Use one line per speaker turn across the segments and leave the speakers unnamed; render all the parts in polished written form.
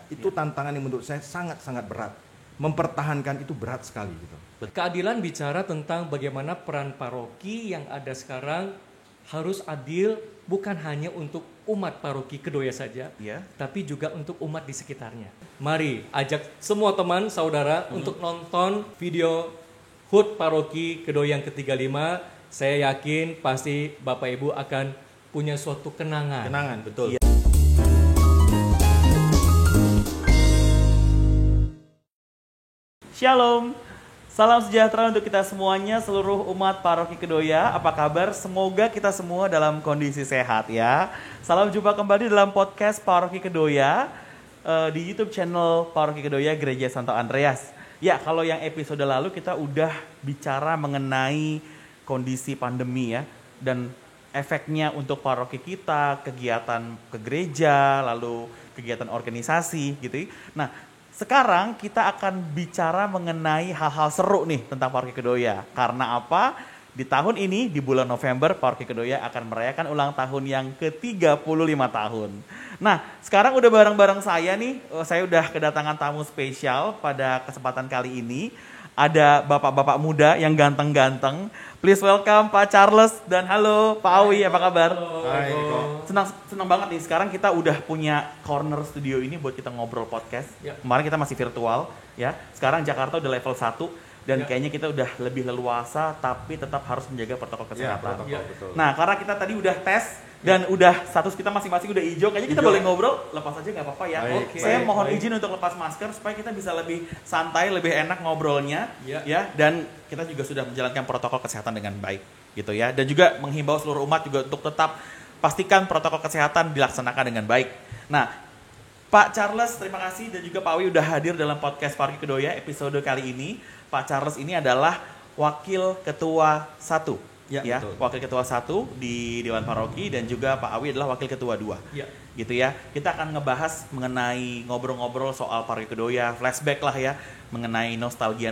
Itu tantangan yang menurut saya sangat-sangat berat. Mempertahankan itu berat sekali gitu.
Keadilan bicara tentang bagaimana peran paroki yang ada sekarang harus adil bukan hanya untuk umat paroki Kedoya saja, tapi juga untuk umat di sekitarnya. Mari ajak semua teman saudara untuk nonton video HUT Paroki Kedoya yang ke-35. Saya yakin pasti Bapak Ibu akan punya suatu kenangan.
Kenangan, betul.
Shalom, salam sejahtera untuk kita semuanya, seluruh umat Paroki Kedoya. Apa kabar? Semoga kita semua dalam kondisi sehat ya. Salam jumpa kembali dalam podcast Paroki Kedoya di YouTube channel Paroki Kedoya Gereja Santo Andreas. Ya, kalau yang episode lalu kita udah bicara mengenai kondisi pandemi ya, dan efeknya untuk paroki kita, kegiatan ke gereja, lalu kegiatan organisasi gitu. Nah, sekarang kita akan bicara mengenai hal-hal seru nih tentang Paroki Kedoya. Karena apa? Di tahun ini, di bulan November, Paroki Kedoya akan merayakan ulang tahun yang ke-35 tahun. Nah, sekarang udah bareng-bareng saya nih, saya udah kedatangan tamu spesial pada kesempatan kali ini. Ada bapak-bapak muda yang ganteng-ganteng. Please welcome Pak Charles dan halo Pak Awi, apa kabar?
Hai,
Senang banget nih, sekarang kita udah punya corner studio ini buat kita ngobrol podcast.
Ya.
Kemarin kita masih virtual ya. Sekarang Jakarta udah level 1 dan kayaknya kita udah lebih leluasa tapi tetap harus menjaga protokol kesehatan.
Betul.
Nah, karena kita tadi udah tes dan udah status kita masing-masing udah hijau, kayaknya kita boleh ngobrol, lepas aja nggak apa-apa ya.
Baik,
Saya
baik,
mohon
baik.
izin untuk lepas masker supaya kita bisa lebih santai, lebih enak ngobrolnya ya. Dan kita juga sudah menjalankan protokol kesehatan dengan baik gitu ya. Dan juga menghimbau seluruh umat juga untuk tetap pastikan protokol kesehatan dilaksanakan dengan baik. Nah, Pak Charles, terima kasih, dan juga Pak Awi udah hadir dalam podcast Paroki Kedoya episode kali ini. Pak Charles ini adalah Wakil Ketua 1. Ya, Wakil Ketua 1 di Dewan Paroki, dan juga Pak Awi adalah Wakil Ketua 2.
Ya.
Gitu ya. Kita akan ngebahas mengenai ngobrol-ngobrol soal Paroki Kedoya, flashback lah ya, mengenai nostalgia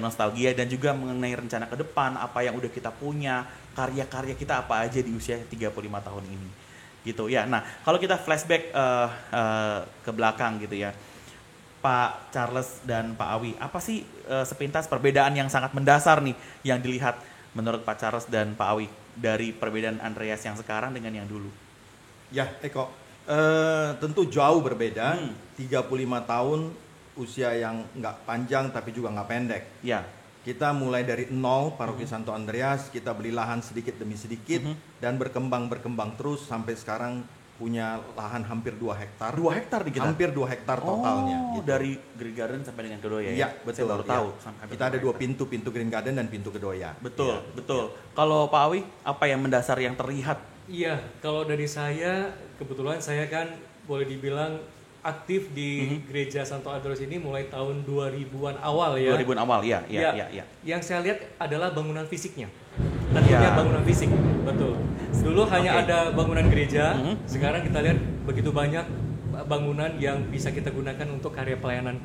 dan juga mengenai rencana ke depan, apa yang udah kita punya, karya-karya kita apa aja di usia 35 tahun ini. Gitu ya. Nah, kalau kita flashback ke belakang gitu ya. Pak Charles dan Pak Awi, apa sih sepintas perbedaan yang sangat mendasar nih yang dilihat menurut Pak Charles dan Pak Awi dari perbedaan Andreas yang sekarang dengan yang dulu?
Ya, Eko. Tentu jauh berbeda. 35 tahun, usia yang nggak panjang tapi juga nggak pendek.
Ya.
Kita mulai dari nol, Paroki Santo Andreas, kita beli lahan sedikit demi sedikit, dan berkembang terus sampai sekarang punya lahan hampir 2 hektar.
2 hektar di kita?
Hampir 2 hektar totalnya. Gitu.
Dari Green Garden sampai dengan Kedoya ya?
Iya, betul.
Saya baru tahu.
Kita ada 2 pintu Green Garden dan pintu Kedoya.
Betul. Kalau Pak Awi, apa yang mendasar yang terlihat?
Iya, kalau dari saya, kebetulan saya kan boleh dibilang aktif di Gereja Santo Andreas ini mulai tahun 2000-an awal ya.
2000-an awal, ya.
Yang saya lihat adalah bangunan fisiknya. Tentunya bangunan fisik, betul. Dulu hanya ada bangunan gereja, sekarang kita lihat begitu banyak bangunan yang bisa kita gunakan untuk karya pelayanan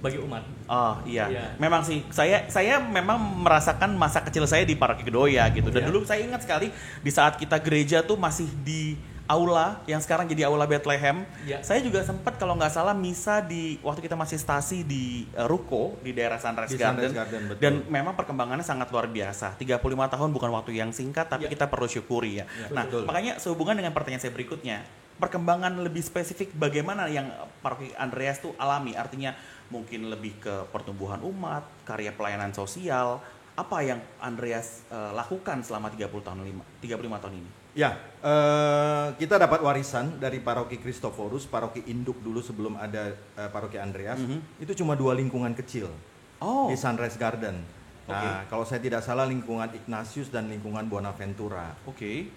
bagi umat.
Oh iya. Memang sih saya memang merasakan masa kecil saya di Paroki Kedoya gitu. Dan dulu saya ingat sekali di saat kita gereja tuh masih di aula yang sekarang jadi aula Bethlehem. Saya juga sempat kalau nggak salah misa di waktu kita masih stasi di Ruko di daerah Sunrise Garden. Dan memang perkembangannya sangat luar biasa. 35 tahun bukan waktu yang singkat, tapi kita perlu syukuri ya. Nah, makanya sehubungan dengan pertanyaan saya berikutnya, perkembangan lebih spesifik bagaimana yang Paroki Andreas tuh alami? Artinya mungkin lebih ke pertumbuhan umat, karya pelayanan sosial, apa yang Andreas lakukan selama 35 tahun ini?
Ya, kita dapat warisan dari Paroki Kristoforus, paroki induk dulu sebelum ada Paroki Andreas. Itu cuma 2 lingkungan kecil di Sunrise Garden. Nah, kalau saya tidak salah lingkungan Ignatius dan lingkungan Bonaventura.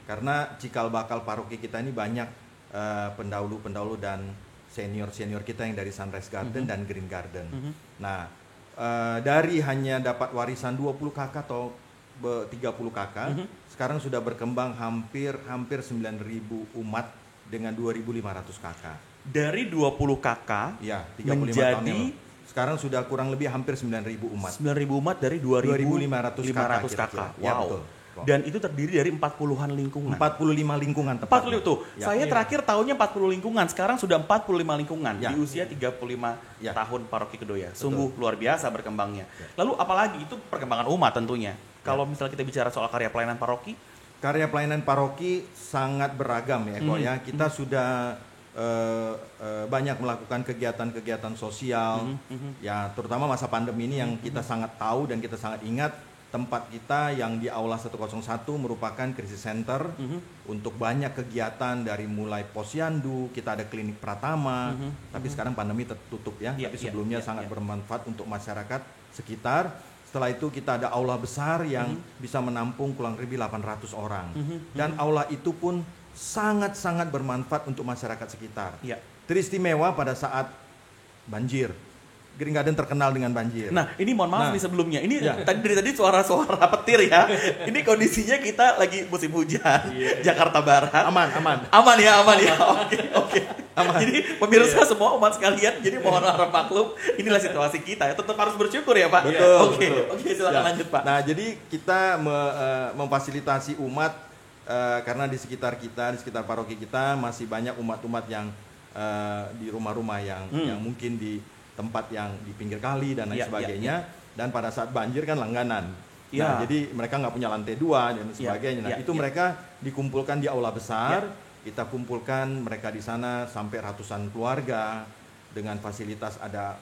Karena cikal bakal paroki kita ini banyak pendahulu dan senior kita yang dari Sunrise Garden dan Green Garden. Nah, dari hanya dapat warisan 20 kakak atau 30 kakak, sekarang sudah berkembang hampir 9.000 umat dengan 2.500 kakak.
Dari 20 kakak
ya, 35
menjadi
tahun sekarang sudah kurang lebih hampir 9.000 umat.
9.000 umat dari 2.500 kakak.
Wow. Ya, Eko.
Dan itu terdiri dari 40-an lingkungan.
45 lingkungan tepatnya.
40 tuh. Saya terakhir tahunnya 40 lingkungan, sekarang sudah 45 lingkungan
Ya.
di usia 35 tahun Paroki Kedoya. Sungguh luar biasa berkembangnya.
Ya.
Lalu apalagi itu perkembangan umat tentunya. Kalau misalnya kita bicara soal karya pelayanan paroki,
Karya pelayanan paroki sangat beragam ya Eko ya. Kita sudah banyak melakukan kegiatan-kegiatan sosial ya, terutama masa pandemi ini yang kita sangat tahu dan kita sangat ingat. Tempat kita yang di Aula 101 merupakan krisis center untuk banyak kegiatan dari mulai posyandu, kita ada klinik Pratama, tapi sekarang pandemi tertutup ya, tapi sebelumnya sangat bermanfaat untuk masyarakat sekitar. Setelah itu kita ada aula besar yang bisa menampung kurang lebih 800 orang. Dan aula itu pun sangat-sangat bermanfaat untuk masyarakat sekitar. Teristimewa pada saat banjir. Green Garden terkenal dengan banjir.
Nah, ini mohon maaf nih sebelumnya. Ini tadi suara-suara petir ya. Ini kondisinya kita lagi musim hujan. Jakarta Barat. Aman ya. Oke. Aman. Jadi pemirsa semua umat sekalian, jadi mohon harap maklum, inilah situasi kita. Tetap harus bersyukur ya, Pak.
Betul.
Oke, silakan lanjut, Pak.
Nah, jadi kita memfasilitasi umat karena di sekitar kita, di sekitar paroki kita masih banyak umat-umat yang di rumah-rumah yang mungkin di tempat yang di pinggir kali dan lain sebagainya. Dan pada saat banjir kan langganan. Nah, jadi mereka nggak punya lantai 2 dan sebagainya. Nah, itu mereka dikumpulkan di aula besar. Kita kumpulkan mereka di sana sampai ratusan keluarga dengan fasilitas ada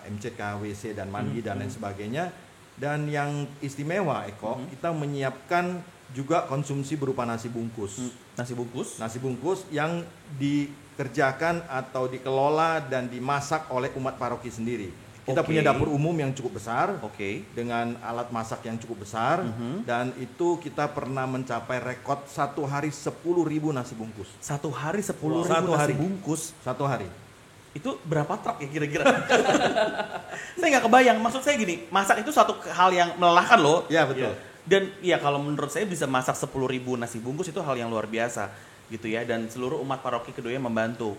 MCK, WC dan mandi dan lain sebagainya. Dan yang istimewa Eko, kita menyiapkan juga konsumsi berupa nasi bungkus. Nasi bungkus yang dikerjakan atau dikelola dan dimasak oleh umat paroki sendiri. Kita punya dapur umum yang cukup besar, dengan alat masak yang cukup besar, dan itu kita pernah mencapai rekod satu hari 10.000 nasi bungkus.
Satu hari 10.000 nasi bungkus.
Satu hari.
Itu berapa truk ya kira-kira? Saya nggak kebayang. Maksud saya gini, masak itu suatu hal yang melelahkan loh.
Ya betul.
Dan ya kalau menurut saya bisa masak 10.000 nasi bungkus itu hal yang luar biasa gitu ya. Dan seluruh umat paroki Kedoya membantu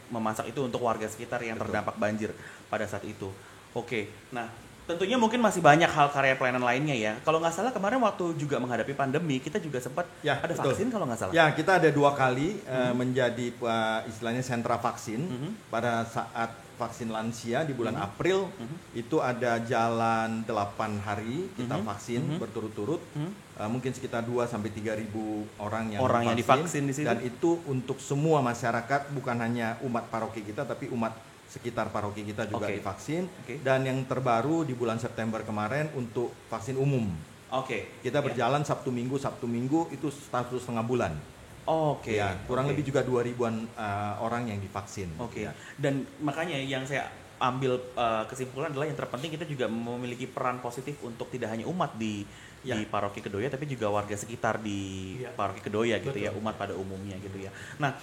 memasak itu untuk warga sekitar yang terdampak banjir pada saat itu. Oke, nah tentunya mungkin masih banyak hal karya pelayanan lainnya ya. Kalau nggak salah kemarin waktu juga menghadapi pandemi kita juga sempat ada vaksin kalau nggak salah.
Ya, kita ada 2 kali menjadi istilahnya sentra vaksin. Pada saat vaksin lansia di bulan April itu ada jalan 8 hari kita vaksin berturut-turut. Mungkin sekitar 2-3 ribu orang yang divaksin di situ. Dan itu untuk semua masyarakat, bukan hanya umat paroki kita tapi umat sekitar paroki kita juga divaksin. Dan yang terbaru di bulan September kemarin untuk vaksin umum. Kita berjalan Sabtu Minggu itu 1,5 bulan. Ya, kurang lebih juga 2.000-an orang yang divaksin. Ya.
Dan makanya yang saya ambil kesimpulan adalah yang terpenting kita juga memiliki peran positif untuk tidak hanya umat di paroki Kedoya tapi juga warga sekitar di paroki Kedoya gitu ya, umat pada umumnya gitu ya. Nah,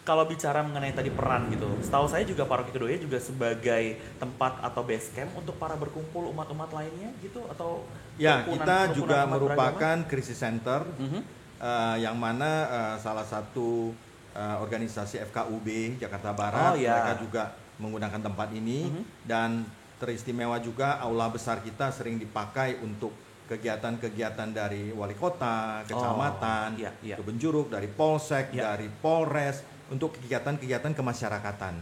kalau bicara mengenai tadi peran gitu, setahu saya juga paroki Kedoya juga sebagai tempat atau base camp untuk para berkumpul umat-umat lainnya gitu, atau
kita juga merupakan krisis center yang mana salah satu organisasi FKUB Jakarta Barat mereka juga menggunakan tempat ini. Dan teristimewa juga aula besar kita sering dipakai untuk kegiatan-kegiatan dari wali kota, kecamatan, Kebonjeruk, dari Polsek, dari Polres, untuk kegiatan-kegiatan kemasyarakatan.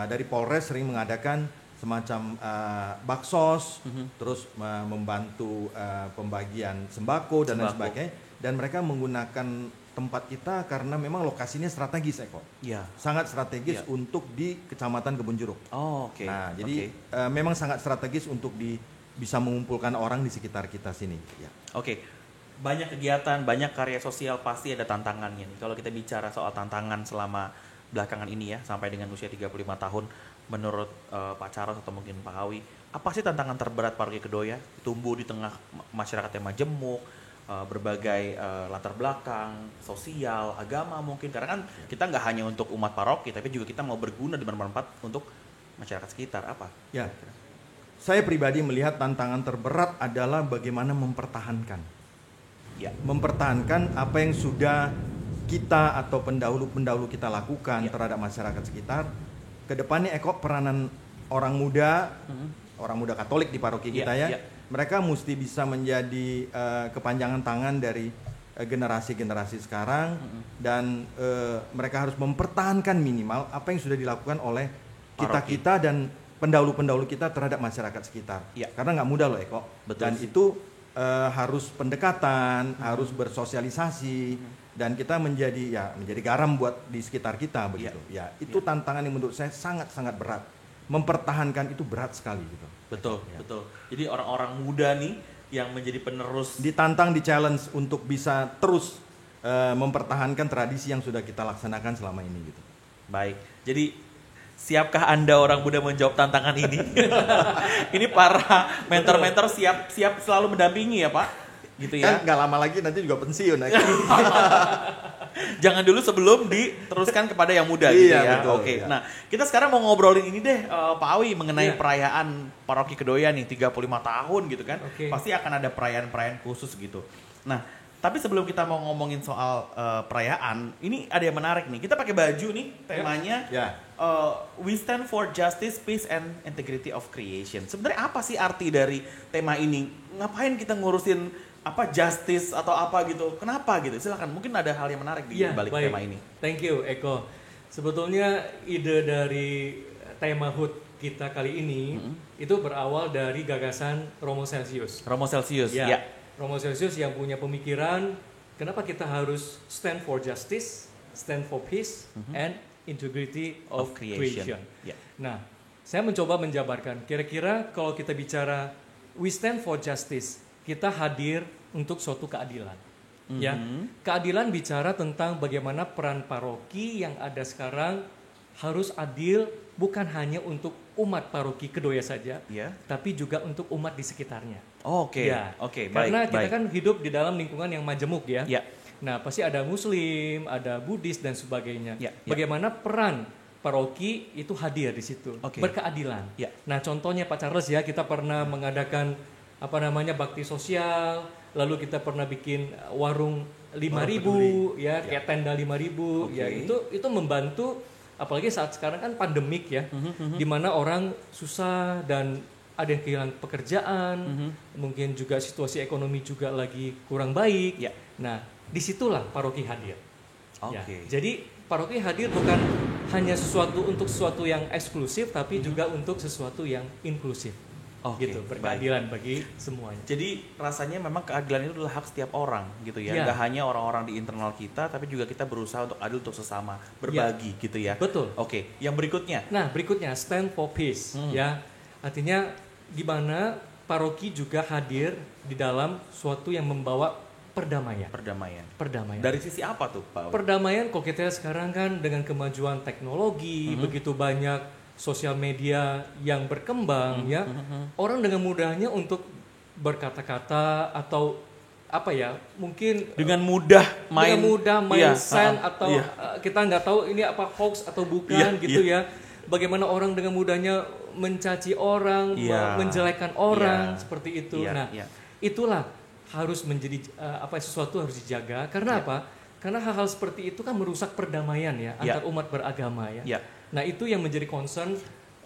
Dari Polres sering mengadakan semacam baksos, terus membantu pembagian sembako dan lain sebagainya. Dan mereka menggunakan tempat kita karena memang lokasinya strategis, Eko. Sangat strategis untuk di Kecamatan Kebonjeruk. Jadi memang sangat strategis untuk bisa mengumpulkan orang di sekitar kita sini.
Banyak kegiatan, banyak karya sosial, pasti ada tantangannya nih. Kalau kita bicara soal tantangan selama belakangan ini ya, sampai dengan usia 35 tahun, menurut Pak Charles atau mungkin Pak Hawi, apa sih tantangan terberat paroki Kedoya? Tumbuh di tengah masyarakat yang majemuk, berbagai latar belakang, sosial, agama mungkin. Karena kan kita nggak hanya untuk umat paroki, tapi juga kita mau berguna dan bermanfaat untuk masyarakat sekitar. Apa?
Ya, saya pribadi melihat tantangan terberat adalah bagaimana mempertahankan. Mempertahankan apa yang sudah kita atau pendahulu-pendahulu kita lakukan terhadap masyarakat sekitar. Kedepannya Eko, peranan orang muda Katolik di paroki kita mereka mesti bisa menjadi kepanjangan tangan dari generasi-generasi sekarang dan mereka harus mempertahankan minimal apa yang sudah dilakukan oleh kita dan pendahulu-pendahulu kita terhadap masyarakat sekitar. Ya. Karena nggak mudah loh Eko. Betul. Dan itu harus pendekatan, harus bersosialisasi dan kita menjadi garam buat di sekitar kita begitu. Ya, itu tantangan yang menurut saya sangat-sangat berat. Mempertahankan itu berat sekali gitu.
Betul. Jadi orang-orang muda nih yang menjadi penerus
ditantang, di-challenge untuk bisa terus mempertahankan tradisi yang sudah kita laksanakan selama ini gitu.
Baik. Jadi siapkah Anda orang muda menjawab tantangan ini? Ini para mentor-mentor siap selalu mendampingi ya Pak? Gitu ya.
Kan nggak lama lagi nanti juga pensiun.
Jangan dulu sebelum diteruskan kepada yang muda gitu ya.
Betul,
Oke.
Iya.
Nah, kita sekarang mau ngobrolin ini deh Pak Awi mengenai perayaan Paroki Kedoya nih 35 tahun gitu kan. Pasti akan ada perayaan-perayaan khusus gitu. Nah, tapi sebelum kita mau ngomongin soal perayaan, ini ada yang menarik nih. Kita pakai baju nih, temanya We Stand for Justice, Peace and Integrity of Creation. Sebenarnya apa sih arti dari tema ini? Ngapain kita ngurusin apa justice atau apa gitu? Kenapa gitu? Silakan. Mungkin ada hal yang menarik di balik tema ini.
Thank you Eko. Sebetulnya ide dari tema HUT kita kali ini itu berawal dari gagasan Romo Celsius.
Ya.
Romo Celsius yang punya pemikiran kenapa kita harus stand for justice, stand for peace, and integrity of creation.
Yeah.
Nah, saya mencoba menjabarkan, kira-kira kalau kita bicara we stand for justice, kita hadir untuk suatu keadilan. Ya, keadilan bicara tentang bagaimana peran paroki yang ada sekarang harus adil bukan hanya untuk umat paroki Kedoya saja, tapi juga untuk umat di sekitarnya.
Oke.
Karena kita kan hidup di dalam lingkungan yang majemuk ya. Nah, pasti ada Muslim, ada Buddhis dan sebagainya. Bagaimana peran paroki itu hadir di situ, berkeadilan. Nah, contohnya Pak Charles ya, kita pernah mengadakan bakti sosial, lalu kita pernah bikin warung 5.000 kayak tenda 5.000 itu membantu. Apalagi saat sekarang kan pandemik ya, di mana orang susah dan ada yang kehilangan pekerjaan, mungkin juga situasi ekonomi juga lagi kurang baik. Nah, disitulah paroki hadir. Jadi paroki hadir bukan hanya sesuatu yang eksklusif, tapi juga untuk sesuatu yang inklusif. Gitu, berkeadilan bagi semuanya.
Jadi rasanya memang keadilan itu adalah hak setiap orang gitu ya. Nggak hanya orang-orang di internal kita, tapi juga kita berusaha untuk adil untuk sesama, berbagi gitu ya.
Betul.
Yang berikutnya.
Nah, berikutnya stand for peace ya. Artinya gimana paroki juga hadir di dalam suatu yang membawa perdamaian.
Dari sisi apa tuh, Pak?
Perdamaian kalau kita sekarang kan dengan kemajuan teknologi, begitu banyak sosial media yang berkembang orang dengan mudahnya untuk berkata-kata atau mungkin
dengan mudah main
send atau kita nggak tahu ini apa hoax atau bukan ya. Bagaimana orang dengan mudahnya mencaci orang, menjelekkan orang seperti itu. Itulah harus menjadi sesuatu harus dijaga. Karena apa? Karena hal-hal seperti itu kan merusak perdamaian antar umat beragama ya. Nah, itu yang menjadi concern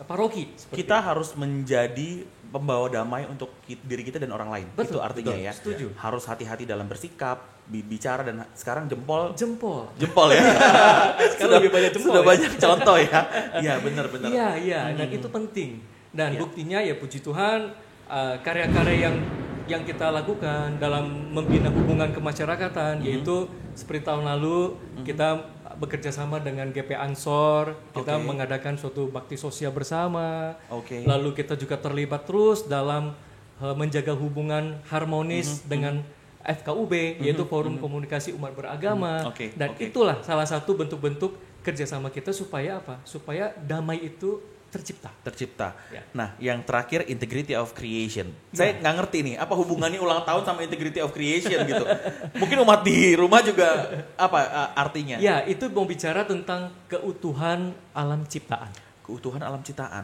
paroki.
Kita harus menjadi pembawa damai untuk diri kita dan orang lain. Itu artinya ya.
Setuju.
Harus hati-hati dalam bersikap, bicara, dan sekarang jempol ya.
Sekarang lebih banyak jempol.
Sudah banyak contoh ya. Iya, benar.
Iya, dan itu penting. Dan buktinya ya puji Tuhan, karya-karya yang kita lakukan dalam membina hubungan kemasyarakatan, yaitu seperti tahun lalu kita bekerja sama dengan GP Ansor, kita mengadakan suatu bakti sosial bersama. Lalu kita juga terlibat terus dalam menjaga hubungan harmonis dengan FKUB, yaitu Forum Komunikasi Umat Beragama. Dan itulah salah satu bentuk-bentuk kerjasama kita supaya apa? Supaya damai itu tercipta. Nah, yang terakhir integrity of creation. Saya nggak ngerti nih, apa hubungannya ulang tahun sama integrity of creation gitu. Mungkin umat di rumah juga artinya? Ya, itu mau bicara tentang keutuhan alam ciptaan.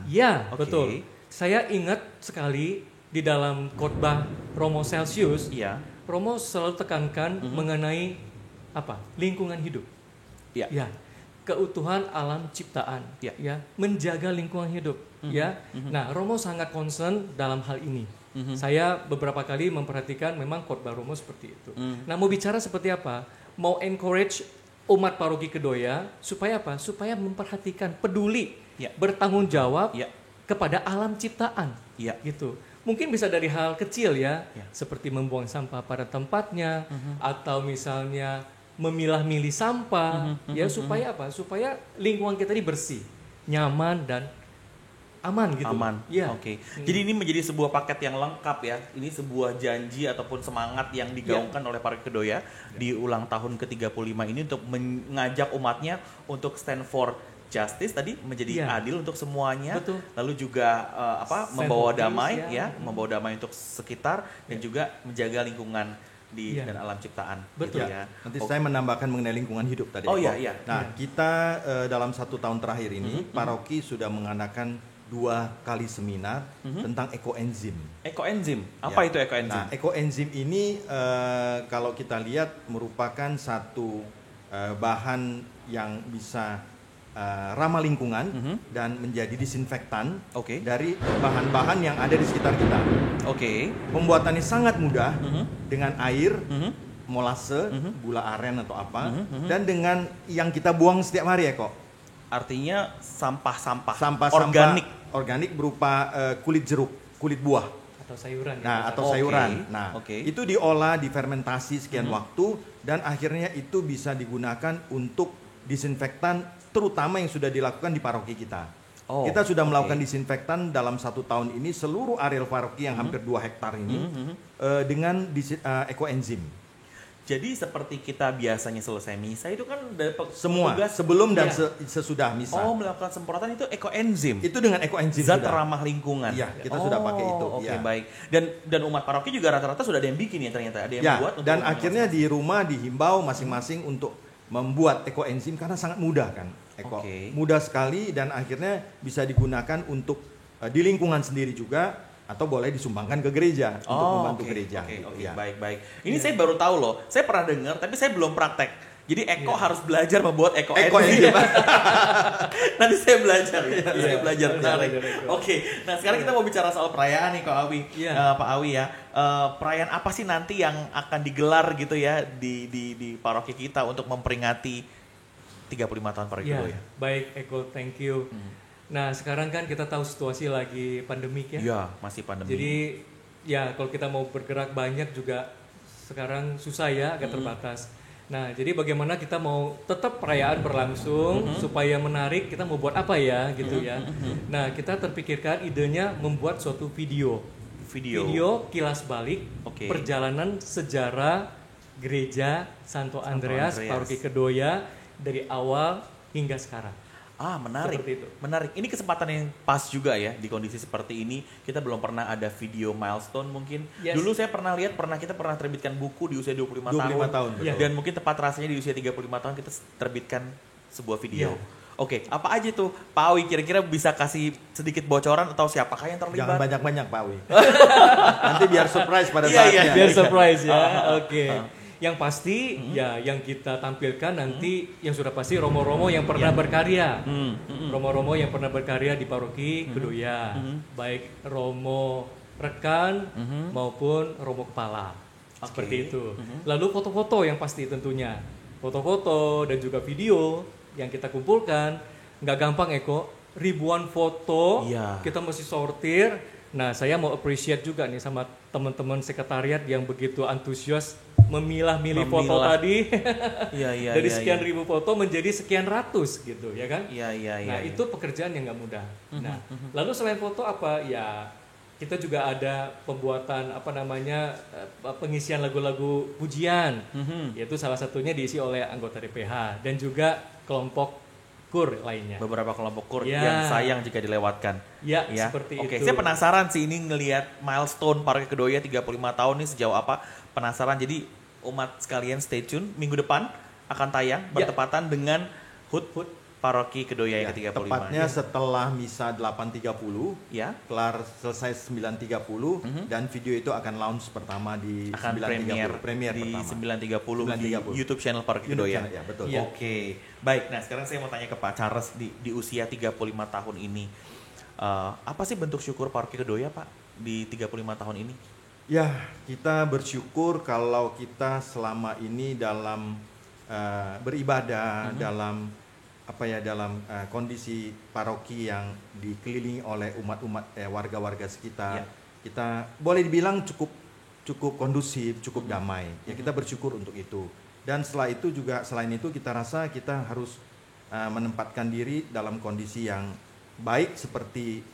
Ya, betul. Saya ingat sekali di dalam khotbah Romo Celsius, Romo selalu tekankan mengenai lingkungan hidup. Keutuhan alam ciptaan, menjaga lingkungan hidup. ya. Nah, Romo sangat concern dalam hal ini. Saya beberapa kali memperhatikan memang khotbah Romo seperti itu. Nah, mau bicara seperti apa? Mau encourage umat paroki Kedoya supaya apa? Supaya memperhatikan, peduli, bertanggung jawab kepada alam ciptaan, gitu. Mungkin bisa dari hal kecil ya, seperti membuang sampah pada tempatnya, atau misalnya memilah-milih sampah, ya supaya apa? Supaya lingkungan kita ini bersih, nyaman dan aman gitu.
Aman.
Ya.
Oke. Jadi ini menjadi sebuah paket yang lengkap ya. Ini sebuah janji ataupun semangat yang digaungkan oleh para Kedoya di ulang tahun ke-35 ini untuk mengajak umatnya untuk stand for justice tadi, menjadi adil untuk semuanya.
Betul.
Lalu juga membawa damai membawa damai untuk sekitar dan juga menjaga lingkungan dan alam ciptaan.
Betul.
Gitu ya.
Nanti saya menambahkan mengenai lingkungan hidup tadi.
Iya.
Nah, kita dalam 1 tahun terakhir ini paroki sudah mengadakan 2 kali seminar tentang ekoenzim.
Ekoenzim. Apa itu ekoenzim?
Nah, ekoenzim ini kalau kita lihat merupakan satu bahan yang bisa ramah lingkungan dan menjadi disinfektan dari bahan-bahan yang ada di sekitar kita. Pembuatannya sangat mudah dengan air, molase, gula aren atau apa, dan dengan yang kita buang setiap hari ya kok.
Artinya sampah-sampah
organik berupa kulit jeruk, kulit buah
atau sayuran.
Atau sayuran. Nah, itu diolah, difermentasi sekian waktu dan akhirnya itu bisa digunakan untuk disinfektan, terutama yang sudah dilakukan di paroki kita. Kita sudah melakukan disinfektan dalam 1 tahun ini seluruh areal paroki yang hampir 2 hektar ini dengan ekoenzim.
Jadi seperti kita biasanya selesai misa itu kan
semua sebelum dan sesudah misa.
Melakukan semprotan itu ekoenzim.
Itu dengan ekoenzim
zat ramah lingkungan.
Iya, kita sudah pakai itu.
Baik. Dan umat paroki juga rata-rata sudah ada yang bikin ya ternyata, ada yang buat.
Dan akhirnya di rumah dihimbau masing-masing untuk membuat ekoenzim karena sangat mudah kan. Mudah sekali dan akhirnya bisa digunakan untuk di lingkungan sendiri juga, atau boleh disumbangkan ke gereja untuk membantu gereja.
Baik. Ini saya baru tahu loh. Saya pernah dengar tapi saya belum praktek. Jadi harus belajar membuat ekoenzim. Nanti saya belajar. Saya belajar. Nah sekarang kita mau bicara soal perayaan nih Kak Awi. Pak Awi ya. Perayaan apa sih nanti yang akan digelar gitu ya di paroki kita untuk memperingati 35 tahun paroki Kedoya?
Baik Eko, thank you. Nah sekarang kan kita tahu situasi lagi pandemik ya.
Iya, masih pandemi.
Jadi ya kalau kita mau bergerak banyak juga sekarang susah ya, agak terbatas. Nah jadi bagaimana kita mau tetap perayaan berlangsung supaya menarik, kita mau buat apa ya gitu ya. Nah kita terpikirkan idenya membuat suatu video kilas balik perjalanan sejarah gereja Santo Andreas Paroki Kedoya dari awal hingga sekarang.
Menarik.
Seperti itu.
Menarik. Ini kesempatan yang pas juga ya di kondisi seperti ini. Kita belum pernah ada video milestone mungkin. Dulu saya pernah lihat, kita pernah terbitkan buku di usia 25 tahun. Dan mungkin tepat rasanya di usia 35 tahun kita terbitkan sebuah video. Apa aja tuh Pak Awi, kira-kira bisa kasih sedikit bocoran atau siapakah yang terlibat?
Jangan banyak-banyak Pak Awi. Nanti biar surprise pada saatnya.
Biar surprise ya. Yang pasti ya yang kita tampilkan nanti yang sudah pasti romo-romo yang pernah berkarya. Romo-romo yang pernah berkarya di paroki Kedoya. Baik romo rekan maupun romo kepala. Seperti itu. Lalu foto-foto yang pasti tentunya. Foto-foto dan juga video yang kita kumpulkan. Nggak gampang Eko, ribuan foto kita mesti sortir. Nah saya mau appreciate juga nih sama teman-teman sekretariat yang begitu antusias memilah-milih foto tadi. Dari sekian ribu foto menjadi sekian ratus gitu ya kan. Nah itu pekerjaan yang nggak mudah. Nah lalu selain foto apa ya, kita juga ada pembuatan pengisian lagu-lagu pujian, yaitu salah satunya diisi oleh anggota DPH dan juga kelompok kur lainnya.
Beberapa kelompok kur yang sayang jika dilewatkan.
Seperti itu.
Saya penasaran sih ini ngelihat milestone Paroki Kedoya 35 tahun nih sejauh apa. Penasaran, jadi umat sekalian stay tune, minggu depan akan tayang bertepatan dengan HUT Paroki Kedoya yang ke-35.
Tepatnya setelah misa 8.30, kelar selesai 9.30 dan video itu akan launch pertama di 9.30. Premier
di 9.30 di YouTube channel Paroki
Kedoya.
Betul. Baik. Nah, sekarang saya mau tanya ke Pak Charles di usia 35 tahun ini. Apa sih bentuk syukur Paroki Kedoya Pak di 35 tahun ini?
Ya, kita bersyukur kalau kita selama ini dalam beribadah, dalam kondisi paroki yang dikelilingi oleh umat-umat warga-warga sekitar. Kita boleh dibilang cukup kondusif, cukup damai. Ya, kita bersyukur untuk itu. Dan selain itu kita rasa kita harus menempatkan diri dalam kondisi yang baik, seperti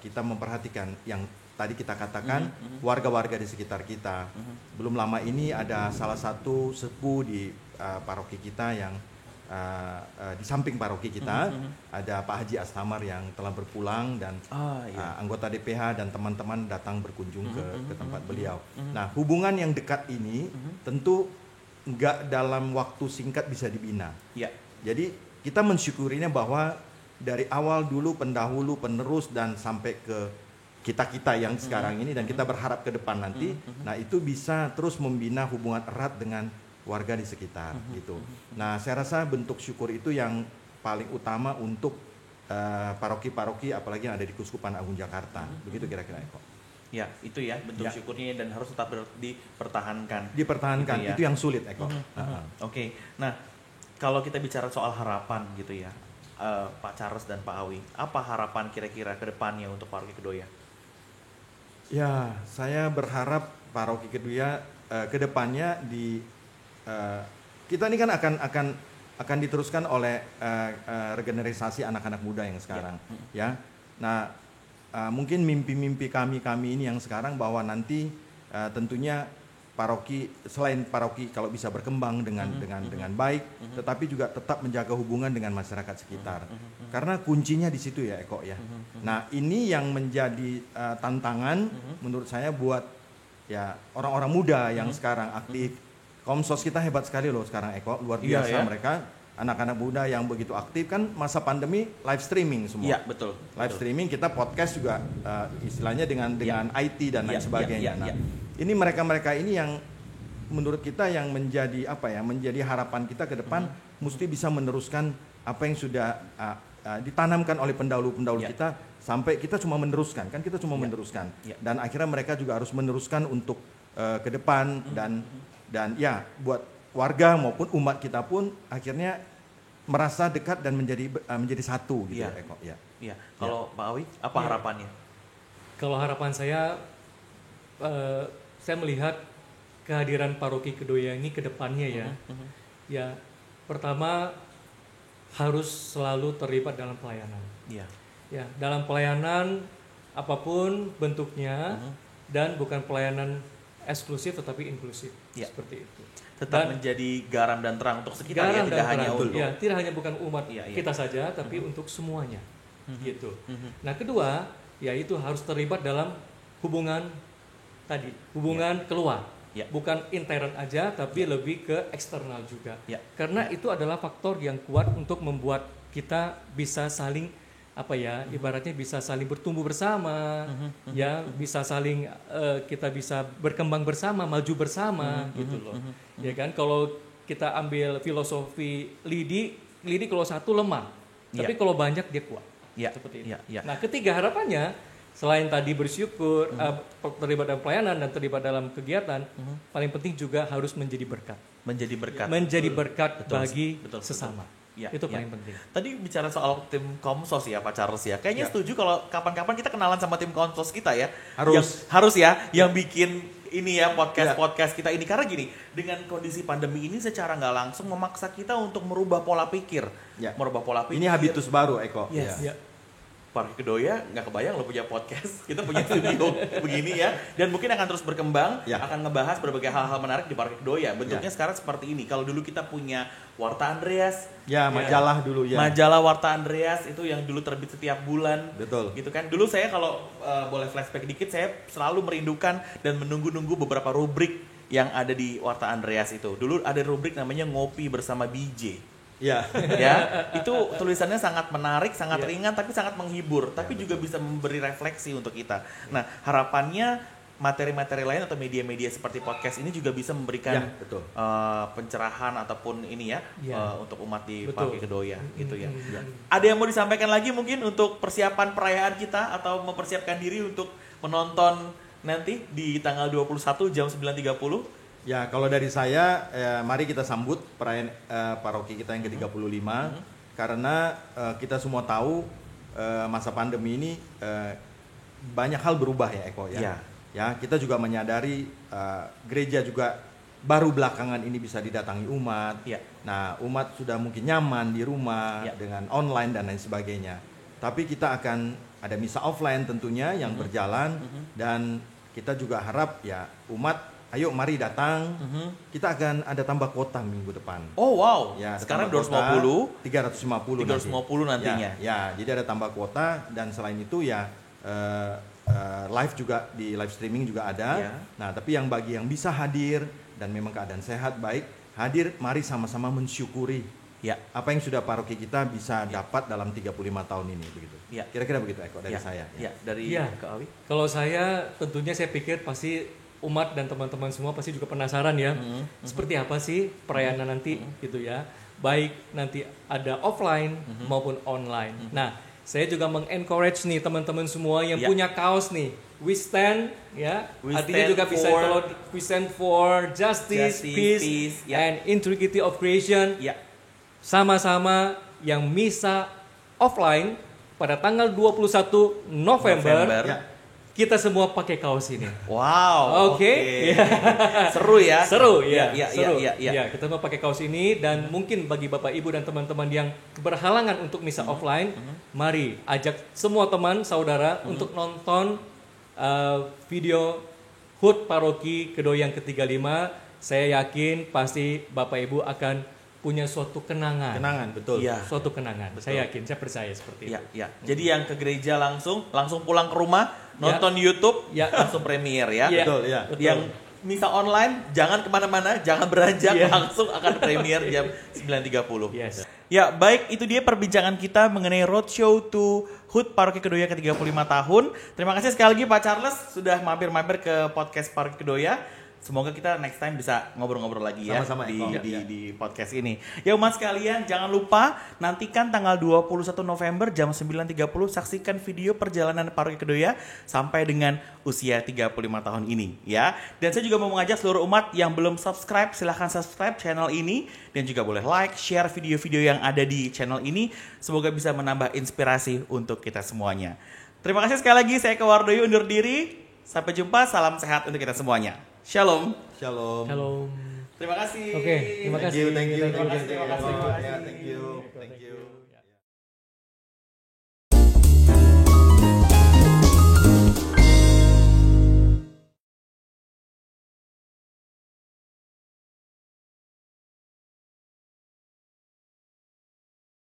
kita memperhatikan yang tadi kita katakan warga-warga di sekitar kita. Belum lama ini ada salah satu sepuh di paroki kita yang di samping paroki kita ada Pak Haji Astamar yang telah berpulang, dan anggota DPH dan teman-teman datang berkunjung ke tempat beliau. Nah, hubungan yang dekat ini tentu nggak dalam waktu singkat bisa dibina. Jadi kita mensyukurinya bahwa dari awal dulu pendahulu, penerus, dan sampai ke kita yang sekarang ini, dan kita berharap ke depan nanti, nah itu bisa terus membina hubungan erat dengan warga di sekitar gitu. Nah, saya rasa bentuk syukur itu yang paling utama untuk paroki-paroki, apalagi yang ada di Keuskupan Agung Jakarta. Begitu kira-kira, Eko.
Ya, itu ya bentuk syukurnya, dan harus tetap dipertahankan.
Dipertahankan,
gitu ya.
Itu yang sulit, Eko.
Oke. Nah, kalau kita bicara soal harapan gitu ya, Pak Charles dan Pak Awi, apa harapan kira-kira ke depannya untuk Paroki Kedoya?
Ya, saya berharap Paroki Kedoya ke depannya kita ini kan akan diteruskan oleh regenerasi anak-anak muda yang sekarang, ya. Nah, mungkin mimpi-mimpi kami ini yang sekarang bahwa nanti tentunya paroki, selain paroki kalau bisa berkembang dengan baik, tetapi juga tetap menjaga hubungan dengan masyarakat sekitar. Karena kuncinya di situ ya, Eko ya. Nah, ini yang menjadi tantangan menurut saya buat ya orang-orang muda yang sekarang aktif. Komsos kita hebat sekali loh sekarang, Eko, luar biasa. Mereka anak-anak muda yang begitu aktif, kan masa pandemi live streaming semua.
Iya, betul.
Live streaming, kita podcast juga istilahnya dengan IT dan lain sebagainya. Nah, ini mereka ini yang menurut kita yang menjadi menjadi harapan kita ke depan, mesti bisa meneruskan apa yang sudah ditanamkan oleh pendahulu-pendahulu kita, sampai kita cuma meneruskan, kan kita cuma meneruskan. Dan akhirnya mereka juga harus meneruskan untuk ke depan, dan ya buat warga maupun umat kita pun akhirnya merasa dekat dan menjadi satu gitu, Eko.
Kalau Pak Awi, apa harapannya?
Kalau harapan saya melihat kehadiran Paroki Kedoya ini ke depannya ya. Ya, pertama harus selalu terlibat dalam pelayanan. Ya, dalam pelayanan apapun bentuknya, dan bukan pelayanan eksklusif tetapi inklusif, seperti itu.
Tetap menjadi garam dan terang untuk sekitar, ya, tidak hanya untuk
tidak hanya bukan umat kita saja, tapi untuk semuanya, gitu. Nah, kedua, yaitu harus terlibat dalam hubungan tadi, hubungan keluar, bukan intern aja, tapi lebih ke eksternal juga. Karena itu adalah faktor yang kuat untuk membuat kita bisa saling ibaratnya bisa saling bertumbuh bersama, ya, bisa saling kita bisa berkembang bersama, maju bersama, gitu loh. Ya kan, kalau kita ambil filosofi lidi kalau satu lemah, tapi kalau banyak dia kuat. Seperti itu. Nah, ketiga harapannya, selain tadi bersyukur, terlibat dalam pelayanan dan terlibat dalam kegiatan, paling penting juga harus menjadi berkat. Menjadi berkat bagi sesama. Itu paling penting.
Tadi bicara soal tim Komsos ya, Pak Charles ya. Kayaknya setuju kalau kapan-kapan kita kenalan sama tim Komsos kita ya. Harus ya, yang bikin ini ya podcast kita ini, karena gini, dengan kondisi pandemi ini secara nggak langsung memaksa kita untuk merubah pola pikir.
Ini habitus baru, Eko.
Paroki Kedoya nggak kebayang lo punya podcast, kita punya studio begini ya, dan mungkin akan terus berkembang, akan ngebahas berbagai hal-hal menarik di Paroki Kedoya. Bentuknya sekarang seperti ini. Kalau dulu kita punya Warta Andreas,
majalah dulu
majalah Warta Andreas itu yang dulu terbit setiap bulan, gitu kan. Dulu saya kalau boleh flashback dikit, saya selalu merindukan dan menunggu-nunggu beberapa rubrik yang ada di Warta Andreas itu. Dulu ada rubrik namanya Ngopi Bersama BJ. Ya, itu tulisannya sangat menarik, sangat ringan, tapi sangat menghibur, tapi juga bisa memberi refleksi untuk kita. Nah, harapannya materi-materi lain atau media-media seperti podcast ini juga bisa memberikan
betul.
Pencerahan ataupun ini untuk umat di
Betul.
Paroki Kedoya gitu ya. Ada yang mau disampaikan lagi mungkin untuk persiapan perayaan kita atau mempersiapkan diri untuk menonton nanti di tanggal 21 jam 9.30?
Ya, kalau dari saya, mari kita sambut perayaan paroki kita yang ke-35 karena kita semua tahu masa pandemi ini banyak hal berubah ya Eko ya. Ya, kita juga menyadari gereja juga baru belakangan ini bisa didatangi umat. Nah, umat sudah mungkin nyaman di rumah dengan online dan lain sebagainya. Tapi kita akan ada misa offline tentunya yang berjalan dan kita juga harap ya umat ayo mari datang. Kita akan ada tambah kuota minggu depan.
Oh wow.
Ya,
sekarang
250,
350 nantinya.
Ya, jadi ada tambah kuota dan selain itu ya live juga di live streaming juga ada. Nah, tapi yang bagi yang bisa hadir dan memang keadaan sehat baik, hadir mari sama-sama mensyukuri apa yang sudah paroki kita bisa dapat dalam 35 tahun ini begitu. Kira-kira begitu Eko dari saya.
Dari Kak Awi.
Kalau saya tentunya saya pikir pasti umat dan teman-teman semua pasti juga penasaran ya. Seperti apa sih perayaan nanti gitu ya. Baik nanti ada offline maupun online. Nah, saya juga mengencourage nih teman-teman semua yang punya kaos nih. We stand artinya juga bisa kalau we stand for justice, peace and integrity of creation. Sama-sama yang misa offline pada tanggal 21 November. Kita semua pakai kaos ini.
Wow.
Oke.
Seru ya.
Seru ya.
Seru.
Ya, kita mau pakai kaos ini dan mungkin bagi Bapak Ibu dan teman-teman yang berhalangan untuk misa offline, mari ajak semua teman saudara untuk nonton video HUT Paroki Kedoya yang ke-35. Saya yakin pasti Bapak Ibu akan punya suatu kenangan.
Betul.
Suatu kenangan. Betul. Saya yakin, saya percaya seperti itu.
Jadi yang ke gereja langsung pulang ke rumah, nonton YouTube, langsung premier ya.
Betul.
Yang misa online, jangan kemana-mana, jangan beranjak, langsung akan premier jam 9.30.
Yes.
Ya, baik, itu dia perbincangan kita mengenai roadshow to HUT Paroki Kedoya ke-35 tahun. Terima kasih sekali lagi Pak Charles sudah mampir-mampir ke podcast Paroki Kedoya. Semoga kita next time bisa ngobrol-ngobrol lagi ya
sama-sama,
di podcast ini. Ya umat sekalian, jangan lupa nantikan tanggal 21 November jam 9.30 saksikan video perjalanan Paroki Kedoya sampai dengan usia 35 tahun ini ya. Dan saya juga mau mengajak seluruh umat yang belum subscribe, silahkan subscribe channel ini dan juga boleh like, share video-video yang ada di channel ini. Semoga bisa menambah inspirasi untuk kita semuanya. Terima kasih sekali lagi, saya Eko Wardoyo undur diri. Sampai jumpa, salam sehat untuk kita semuanya. Shalom.
Shalom.
Terima kasih.
Oke, terima kasih.
Thank you.
Terima kasih.
Thank you.